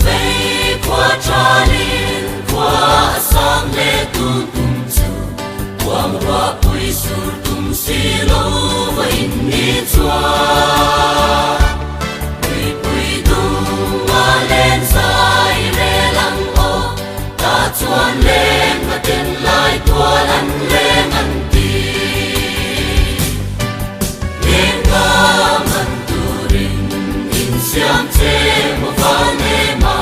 vây qua tra liên qua sang lê tu tung chu quang hoa bụi sur tung xì lâu và in ni chua bụi tung mà lên dài lê lăng ô ta chuan lên mà tên lại tua lăn lên ăn ti lên ca ngân tu ring in xiang che một pha nê mà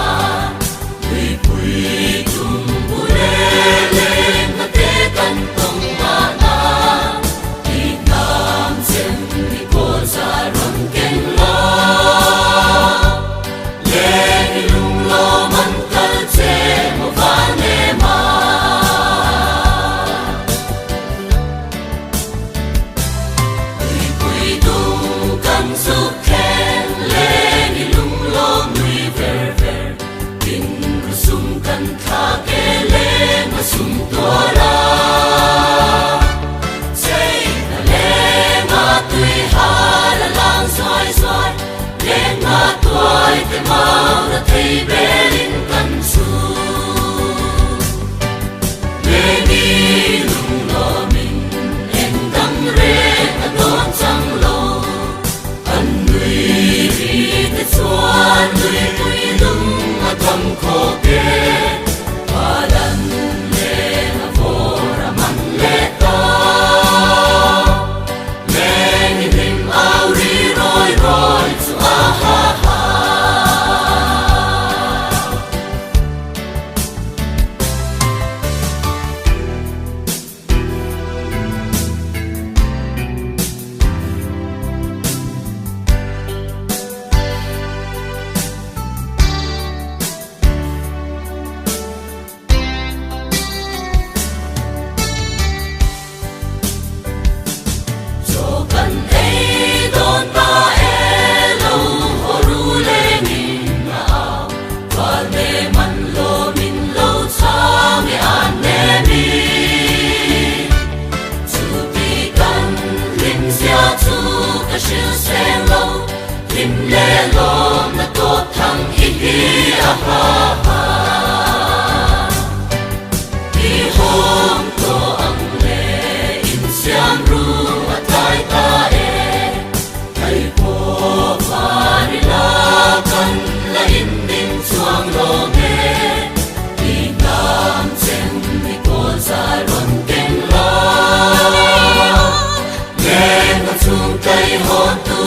bụi tung bụi lên mà té căn tông mà na đi nam chân đi cô ra rong ken lo lên đi lung lo man kal che một pha nê mà bụi tung căn su ken lên đi lung lo người ver ver tin sum kan tha ke le ma sum tua la say na le ma tui ha la lang soi soi le ma tuai te mau na thei belin kan su le ni lung lo min en dang re a don chang lo an nui ri te chuan nui tui lung a tham kho ke palan le na vora man le ta le ni rim au ri roi roi chu a ha ha cho cần ấy đón ta e lâu hồ ru lên nhìn nào và nề man lo min lâu cha me an nè mi chu ti kan lim sia chu ka shiu sen lâu lim le lo na to thang hi hi a ha ha đi hôm to ang le in siam ru a tai ta e kai po pha ni la kan la in ding chuang lo me đi nam chen ni ko za ron ken la le na chung kai hon tu